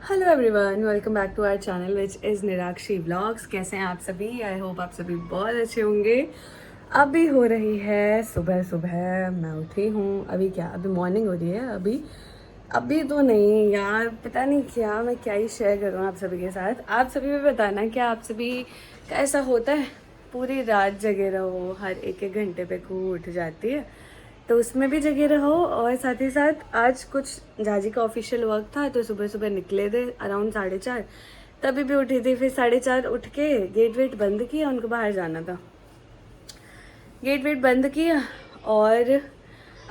Hello everyone, welcome back to our channel which is Nirakshi vlogs. कैसे हैं आप सभी? आई होप आप सभी बहुत अच्छे होंगे। अभी हो रही है सुबह सुबह, मैं उठी हूँ। अभी मॉर्निंग हो रही है। अभी तो नहीं यार, पता नहीं क्या मैं क्या ही शेयर करूँ आप सभी के साथ। आप सभी भी बताना क्या आप सभी का ऐसा होता है? पूरी रात जगे रहो, हर एक एक घंटे पे खूब उठ जाती है, तो उसमें भी जगे रहो। और साथ ही साथ आज कुछ झाजी का ऑफिशियल वर्क था, तो सुबह सुबह निकले थे अराउंड 4:30। तभी भी उठी थी, फिर 4:30 उठ के गेट वेट बंद किया, उनको बाहर जाना था। गेट वेट बंद किया और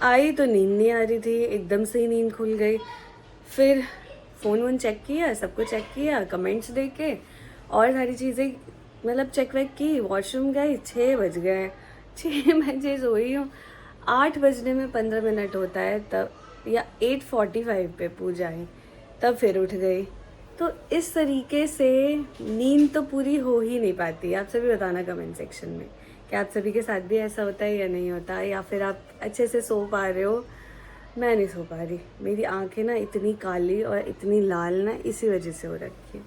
आई तो नींद नहीं आ रही थी, एकदम से ही नींद खुल गई। फिर फ़ोन वोन चेक किया, सब कुछ चेक किया, कमेंट्स देखे और सारी चीज़ें मतलब चेक वेक की। वॉशरूम गई, 6 बज गए। 6 बजे सोई हूँ, 8 बजने में 15 मिनट होता है तब, या 8:45 पे पूजा आई, तब फिर उठ गई। तो इस तरीके से नींद तो पूरी हो ही नहीं पाती। आप सभी बताना कमेंट सेक्शन में कि आप सभी के साथ भी ऐसा होता है या नहीं होता, या फिर आप अच्छे से सो पा रहे हो। मैं नहीं सो पा रही, मेरी आंखें ना इतनी काली और इतनी लाल ना इसी वजह से हो रखी है,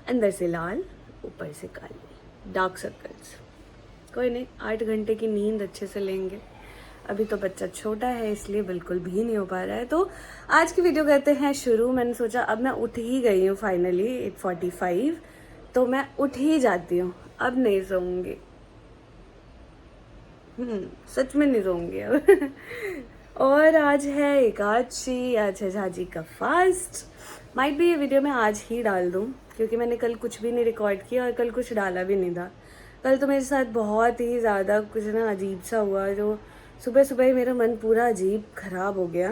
अंदर से लाल ऊपर से काली, डार्क सर्कल्स। कोई नहीं, 8 घंटे की नींद अच्छे से लेंगे। अभी तो बच्चा छोटा है इसलिए बिल्कुल भी नहीं हो पा रहा है। तो आज की वीडियो करते हैं शुरू। मैंने सोचा अब मैं उठ ही गई हूँ फाइनली 8:45, तो मैं उठ ही जाती हूँ, अब नहीं सोऊंगी। सच में नहीं सोऊंगी अब। और आज है एकादशी, आज है झाजी का फास्ट। माइट भी ये वीडियो मैं आज ही डाल दूँ, क्योंकि मैंने कल कुछ भी नहीं रिकॉर्ड किया और कल कुछ डाला भी नहीं था। कल तो मेरे साथ बहुत ही ज़्यादा कुछ ना अजीब सा हुआ, जो सुबह सुबह ही मेरा मन पूरा अजीब ख़राब हो गया,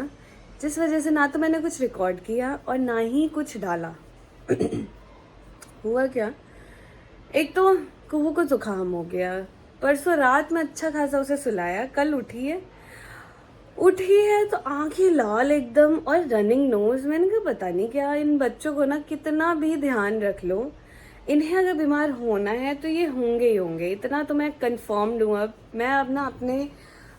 जिस वजह से ना तो मैंने कुछ रिकॉर्ड किया और ना ही कुछ डाला। हुआ क्या, एक तो कुहू को जुकाम हो गया। परसों रात में अच्छा खासा उसे सुलाया, कल उठी है तो आंखें लाल एकदम और रनिंग नोज। मैंने कहा पता नहीं क्या, इन बच्चों को ना कितना भी ध्यान रख लो, इन्हें अगर बीमार होना है तो ये होंगे ही होंगे, इतना तो मैं कंफर्म्ड हूँ। अब मैं अब ना अपने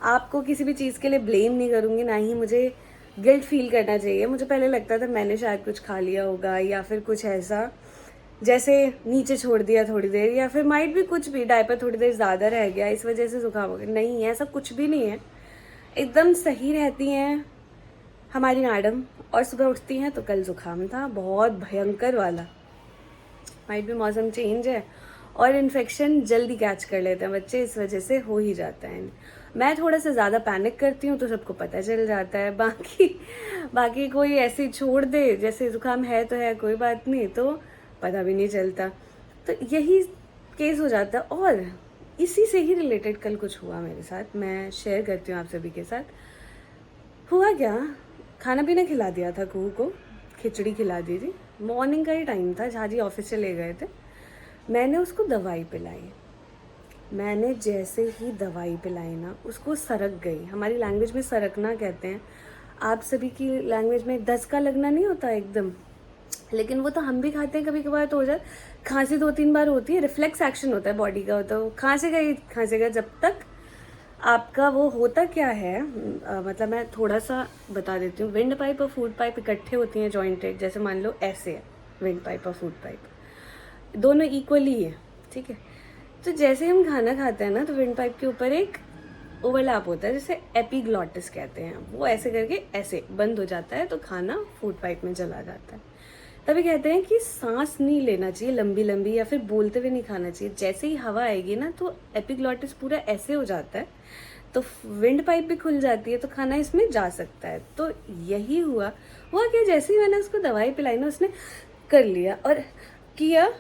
आप को किसी भी चीज़ के लिए ब्लेम नहीं करूँगी, ना ही मुझे गिल्ट फील करना चाहिए। मुझे पहले लगता था मैंने शायद कुछ खा लिया होगा, या फिर कुछ ऐसा जैसे नीचे छोड़ दिया थोड़ी देर, या फिर माइट भी कुछ भी डायपर थोड़ी देर ज़्यादा रह गया इस वजह से जुकाम हो गया। नहीं, ऐसा कुछ भी नहीं है, एकदम सही रहती हैं हमारी मैडम। और सुबह उठती हैं तो कल जुकाम था बहुत भयंकर वाला। माइट भी मौसम चेंज है और इन्फेक्शन जल्दी कैच कर लेते हैं बच्चे, इस वजह से हो ही जाता है। मैं थोड़ा सा ज़्यादा पैनिक करती हूँ तो सबको पता चल जाता है, बाकी कोई ऐसे ही छोड़ दे जैसे जुकाम है तो है, कोई बात नहीं, तो पता भी नहीं चलता। तो यही केस हो जाता है। और इसी से ही रिलेटेड कल कुछ हुआ मेरे साथ, मैं शेयर करती हूँ आप सभी के साथ। हुआ क्या, खाना पीना खिला दिया था कुहू को, खिचड़ी खिला दी थी। मॉर्निंग का ही टाइम था, झाजी ऑफिस से ले गए थे। मैंने उसको दवाई पिलाई। मैंने जैसे ही दवाई पिलाई ना, उसको सरक गई। हमारी लैंग्वेज में सरकना कहते हैं, आप सभी की लैंग्वेज में दस का लगना नहीं होता एकदम, लेकिन वो तो हम भी खाते हैं कभी कभार, तो हो जाए। खांसी 2-3 बार होती है, रिफ्लेक्स एक्शन होता है बॉडी का, तो खांसेगा ही खांसेगा जब तक आपका वो होता क्या है। मतलब मैं थोड़ा सा बता देती हूँ। विंड पाइप और फूड पाइप इकट्ठे होती हैं जॉइंटेड, जैसे मान लो ऐसे है विंड पाइप और फूड पाइप, दोनों इक्वली है, ठीक है। तो जैसे हम खाना खाते हैं ना, तो विंड पाइप के ऊपर एक ओवरलैप होता है, जैसे एपिग्लॉटिस कहते हैं, वो ऐसे करके ऐसे बंद हो जाता है, तो खाना फूड पाइप में चला जाता है। तभी कहते हैं कि सांस नहीं लेना चाहिए लंबी लंबी, या फिर बोलते हुए नहीं खाना चाहिए। जैसे ही हवा आएगी ना, तो एपिग्लॉटिस पूरा ऐसे हो जाता है, तो विंड पाइप भी खुल जाती है, तो खाना इसमें जा सकता है। तो यही हुआ क्या, जैसे ही मैंने उसको दवाई पिलाई ना, उसने कर लिया और किया,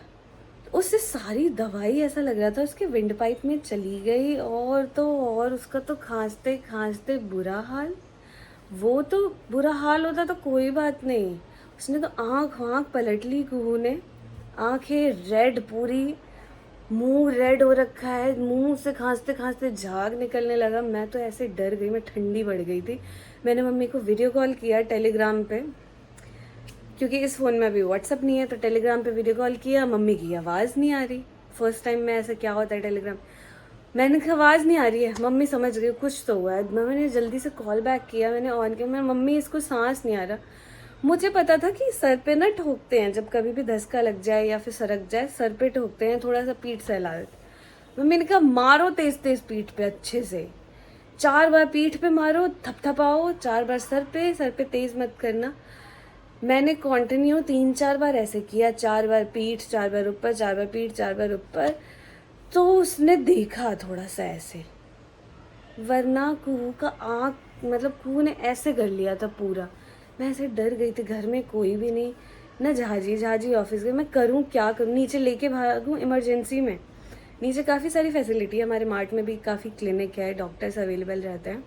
उससे सारी दवाई ऐसा लग रहा था उसके विंड पाइप में चली गई। और तो और उसका तो खांसते खांसते बुरा हाल। वो तो बुरा हाल होता तो कोई बात नहीं, उसने तो आँख वाँख पलट ली कुहू ने, आंखें रेड पूरी, मुंह रेड हो रखा है, मुंह से खांसते खांसते झाग निकलने लगा। मैं तो ऐसे डर गई, मैं ठंडी बढ़ गई थी। मैंने मम्मी को वीडियो कॉल किया टेलीग्राम पे, क्योंकि इस फ़ोन में अभी व्हाट्सअप नहीं है, तो टेलीग्राम पे वीडियो कॉल किया। मम्मी की आवाज़ नहीं आ रही, फर्स्ट टाइम में ऐसा क्या होता है टेलीग्राम। मैंने कहा आवाज़ नहीं आ रही है, मम्मी समझ गई कुछ तो हुआ है। मैंने जल्दी से कॉल बैक किया, मैंने ऑन किया, मैं मम्मी इसको सांस नहीं आ रहा। मुझे पता था कि सर पे ना ठोकते हैं, जब कभी भी धक्का लग जाए या फिर सरक जाए सर पे ठोकते हैं, थोड़ा सा पीठ सहला देते। मम्मी ने कहा मारो तेज तेज पीठ पे अच्छे से, 4 बार पीठ पे मारो, थपथपाओ, 4 बार सर पे तेज मत करना। मैंने कंटिन्यू 3-4 बार ऐसे किया, 4 बार पीठ, 4 बार ऊपर, 4 बार पीठ, 4 बार ऊपर। तो उसने देखा थोड़ा सा ऐसे, वरना कुहू का आँख, मतलब कुहू ने ऐसे कर लिया था पूरा। मैं ऐसे डर गई थी, घर में कोई भी नहीं, ना झाजी ऑफिस गई, मैं करूँ क्या करूँ, नीचे लेके भागूँ इमरजेंसी में। नीचे काफ़ी सारी फैसिलिटी है, हमारे मार्ट में भी काफ़ी क्लिनिक है, डॉक्टर्स अवेलेबल रहते हैं,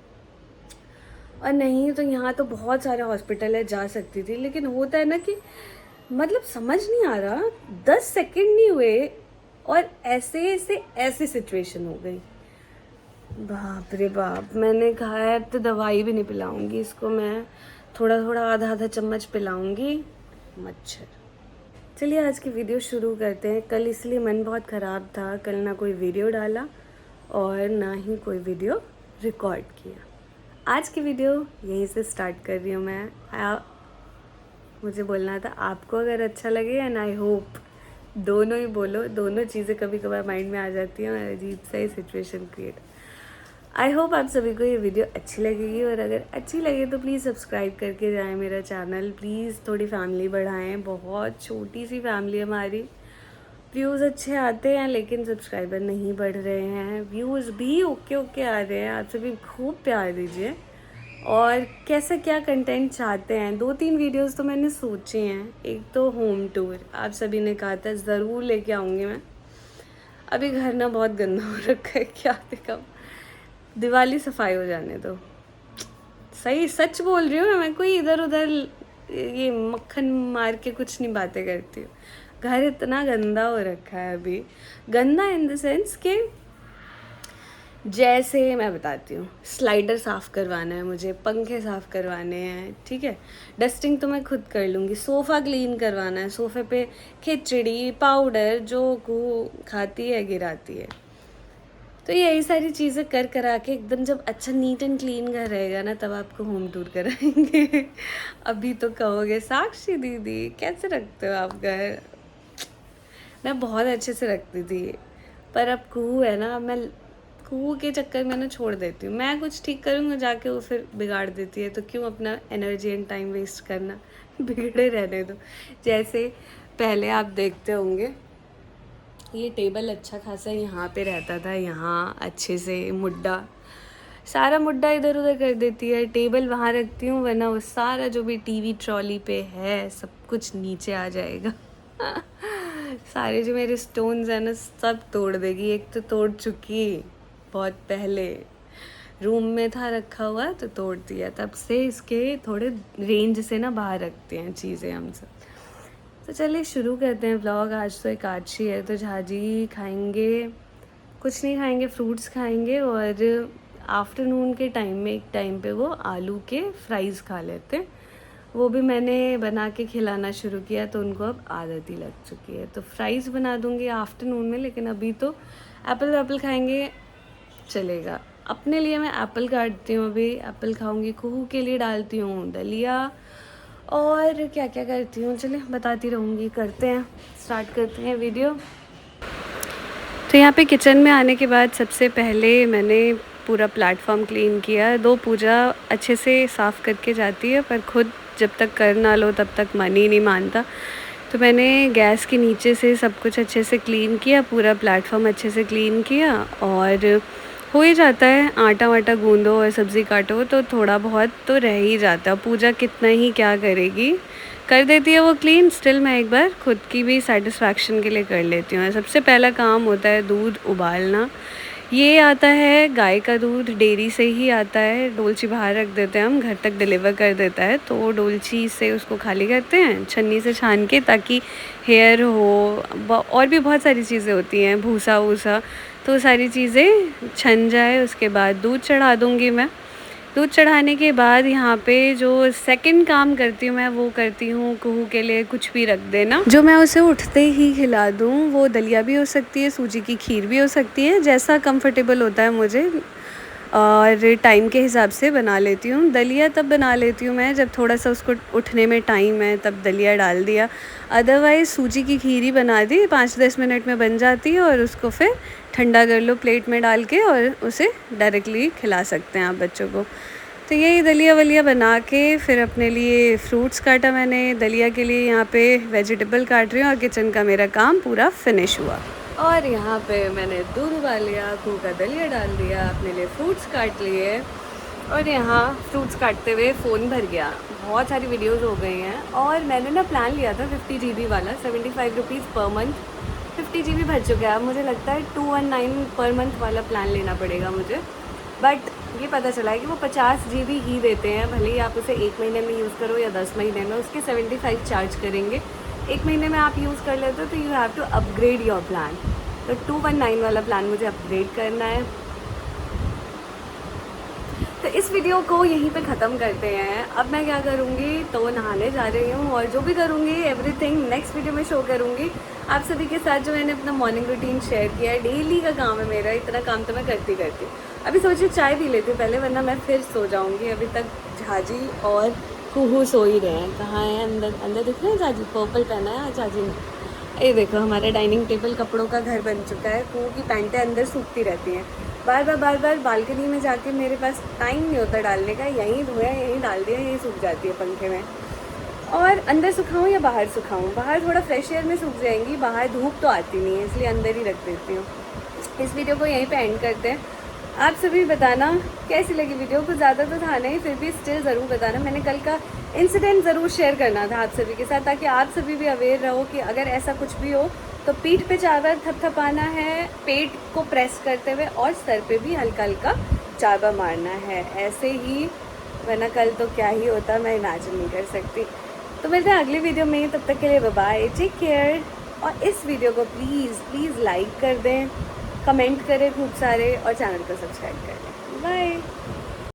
और नहीं तो यहाँ तो बहुत सारे हॉस्पिटल है, जा सकती थी। लेकिन होता है ना कि मतलब समझ नहीं आ रहा, 10 सेकंड नहीं हुए और ऐसे सिचुएशन हो गई। बाप रे बाप, मैंने कहा है तो दवाई भी नहीं पिलाऊंगी इसको, मैं थोड़ा थोड़ा आधा आधा चम्मच पिलाऊंगी। मच्छर। चलिए आज की वीडियो शुरू करते हैं। कल इसलिए मन बहुत ख़राब था, कल ना कोई वीडियो डाला और ना ही कोई वीडियो रिकॉर्ड किया। आज की वीडियो यहीं से स्टार्ट कर रही हूँ मैं। मुझे बोलना था आपको अगर अच्छा लगे, एंड आई होप, दोनों ही बोलो, दोनों चीज़ें कभी कभार माइंड में आ जाती हैं और अजीब सा ही सिचुएशन क्रिएट। आई होप आप सभी को ये वीडियो अच्छी लगेगी, और अगर अच्छी लगे तो प्लीज़ सब्सक्राइब करके जाएं मेरा चैनल। प्लीज़ थोड़ी फैमिली बढ़ाएं, बहुत छोटी सी फैमिली है हमारी। व्यूज़ अच्छे आते हैं लेकिन सब्सक्राइबर नहीं बढ़ रहे हैं, व्यूज़ भी ओके आ रहे हैं। आप सभी खूब प्यार दीजिए। और कैसा क्या कंटेंट चाहते हैं, 2-3 वीडियोस तो मैंने सोचे हैं। एक तो होम टूर, आप सभी ने कहा था ज़रूर लेके आऊँगी मैं। अभी घर ना बहुत गंदा हो रखा है, क्या दिखाऊं। दिवाली सफाई हो जाने दो। सही सच बोल रही हूँ मैं, कोई इधर उधर ये मक्खन मार के कुछ नहीं बातें करती हूँ। घर इतना गंदा हो रखा है अभी, गंदा इन द सेंस कि जैसे मैं बताती हूँ, स्लाइडर साफ़ करवाना है मुझे, पंखे साफ़ करवाने हैं, ठीक है, डस्टिंग तो मैं खुद कर लूँगी, सोफ़ा क्लीन करवाना है, सोफ़े पे खिचड़ी पाउडर जो को खाती है गिराती है। तो यही सारी चीज़ें कर करा के एकदम जब अच्छा नीट एंड क्लीन घर रहेगा ना, तब आपको होम टूर कराएंगे। अभी तो कहोगे साक्षी दीदी कैसे रखते हो आप घर। मैं बहुत अच्छे से रखती थी, पर अब कुहू है ना, मैं कुहू के चक्कर में ना छोड़ देती हूँ। मैं कुछ ठीक करूँगा जाके, वो फिर बिगाड़ देती है, तो क्यों अपना एनर्जी एंड टाइम वेस्ट करना, बिगड़े रहने दो। जैसे पहले आप देखते होंगे, ये टेबल अच्छा खासा यहाँ पे रहता था, यहाँ अच्छे से मुड्डा, सारा मुड्डा इधर उधर कर देती है, टेबल वहाँ रखती हूँ, वरना वो सारा जो भी टीवी ट्रॉली पे है सब कुछ नीचे आ जाएगा। सारे जो मेरे स्टोन्स हैं ना सब तोड़ देगी। एक तो तोड़ चुकी बहुत पहले, रूम में था रखा हुआ तो तोड़ दिया, तब से इसके थोड़े रेंज से ना बाहर रखते हैं चीज़ें हम सब। तो चलिए शुरू करते हैं व्लॉग। आज तो एकादशी है तो झाजी खाएंगे, कुछ नहीं खाएंगे, फ्रूट्स खाएंगे, और आफ्टरनून के टाइम में एक टाइम पे वो आलू के फ्राइज़ खा लेते हैं। वो भी मैंने बना के खिलाना शुरू किया तो उनको अब आदत ही लग चुकी है। तो फ्राइज़ बना दूँगी आफ्टरनून में, लेकिन अभी तो एप्पल खाएंगे चलेगा। अपने लिए मैं एप्पल काटती हूँ, अभी एप्पल खाऊंगी। कुहू के लिए डालती हूँ दलिया, और क्या क्या करती हूँ चलिए बताती रहूँगी। करते हैं, स्टार्ट करते हैं वीडियो। तो यहाँ पे किचन में आने के बाद सबसे पहले मैंने पूरा प्लेटफॉर्म क्लीन किया। दो पूजा अच्छे से साफ़ करके जाती है, पर खुद जब तक कर ना लो तब तक मन ही नहीं मानता। तो मैंने गैस के नीचे से सब कुछ अच्छे से क्लीन किया, पूरा प्लेटफॉर्म अच्छे से क्लीन किया, और हो ही जाता है, आटा वाटा गूंदो और सब्ज़ी काटो तो थोड़ा बहुत तो रह ही जाता है। पूजा कितना ही क्या करेगी, कर देती है वो क्लीन। स्टिल मैं एक बार खुद की भी सेटिस्फैक्शन के लिए कर लेती हूँ। सबसे पहला काम होता है दूध उबालना। ये आता है गाय का दूध, डेयरी से ही आता है। डोलची बाहर रख देते हैं हम, घर तक डिलीवर कर देता है, तो डोलची से उसको खाली करते हैं छन्नी से छान के, ताकि हेयर हो, और भी बहुत सारी चीज़ें होती हैं, भूसा वूसा, तो सारी चीज़ें छन जाए। उसके बाद दूध चढ़ा दूँगी मैं। दूध चढ़ाने के बाद यहाँ पे जो सेकंड काम करती हूँ मैं, वो करती हूँ कुहू के लिए कुछ भी रख देना, जो मैं उसे उठते ही खिला दूँ। वो दलिया भी हो सकती है, सूजी की खीर भी हो सकती है, जैसा कंफर्टेबल होता है मुझे। और टाइम के हिसाब से बना लेती हूँ। दलिया तब बना लेती हूँ मैं जब थोड़ा सा उसको उठने में टाइम है, तब दलिया डाल दिया। अदरवाइज़ सूजी की खीरी बना दी, 5-10 मिनट में बन जाती है और उसको फिर ठंडा कर लो प्लेट में डाल के और उसे डायरेक्टली खिला सकते हैं आप बच्चों को। तो यही दलिया वलिया बना के फिर अपने लिए फ्रूट्स काटा मैंने, दलिया के लिए यहाँ पे वेजिटेबल काट रही हूँ और किचन का मेरा काम पूरा फिनिश हुआ। और यहाँ पे मैंने दूध उबाल लिया, खूब का दलिया डाल दिया, अपने लिए फ्रूट्स काट लिए और यहाँ फ्रूट्स काटते हुए फ़ोन भर गया। बहुत सारी वीडियोस हो गई हैं और मैंने ना प्लान लिया था 50 GB वाला, 75 रुपीज़ पर मंथ। 50 GB भर चुका है। अब मुझे लगता है 219 पर मंथ वाला प्लान लेना पड़ेगा मुझे। बट ये पता चला है कि वो 50 GB ही देते हैं, भले ही आप उसे 1 महीने में यूज़ करो या 10 महीने में, उसके 75 चार्ज करेंगे। 1 महीने में आप यूज़ कर लेते हो तो you have to upgrade your plan. तो 219 वाला प्लान मुझे अपग्रेड करना है। तो इस वीडियो को यहीं पे ख़त्म करते हैं। अब मैं क्या करूँगी, तो नहाने जा रही हूँ और जो भी करूँगी एवरीथिंग नेक्स्ट वीडियो में शो करूँगी आप सभी के साथ। जो मैंने अपना मॉर्निंग रूटीन शेयर किया है, डेली का काम है मेरा, इतना काम तो मैं करती करती। अभी सोचिए चाय पी लेती हूँ पहले, वरना मैं फिर सो जाऊँगी। अभी तक झाजी और कुहू सो ही रहे हैं। कहाँ है? अंदर अंदर दिख रहे हैं झाजी, पर्पल पहना है आज झाजी ने। ये देखो हमारा डाइनिंग टेबल कपड़ों का घर बन चुका है। कुहू की पैंटें अंदर सूखती रहती हैं, बार बार बालकनी में जाके मेरे पास टाइम नहीं होता डालने का। यहीं धोया, यहीं डाल दिया, यहीं सूख जाती है पंखे में। और अंदर सुखाऊं या बाहर सुखाऊं? बाहर थोड़ा फ्रेश एयर में सूख जाएंगी, बाहर धूप तो आती नहीं है, इसलिए अंदर ही रख देती हूँ। इस वीडियो को यहीं पे एंड करते हैं। आप सभी बताना कैसी लगी वीडियो। कुछ ज़्यादा तो था नहीं, फिर भी स्टिल ज़रूर बताना। मैंने कल का इंसिडेंट ज़रूर शेयर करना था आप सभी के साथ, ताकि आप सभी भी अवेयर रहो कि अगर ऐसा कुछ भी हो तो पीठ पे 4 बार थपथपाना है, पेट को प्रेस करते हुए, और सर पे भी हल्का हल्का 4 बार मारना है, ऐसे ही। वरना कल तो क्या ही होता, मैं इमेजिन नहीं कर सकती। तो मिलते हैं अगली वीडियो में, तब तक के लिए बाय बाय, टेक केयर। और इस वीडियो को प्लीज़ लाइक कर दें, कमेंट करें खूब सारे और चैनल को सब्सक्राइब कर दें। बाय।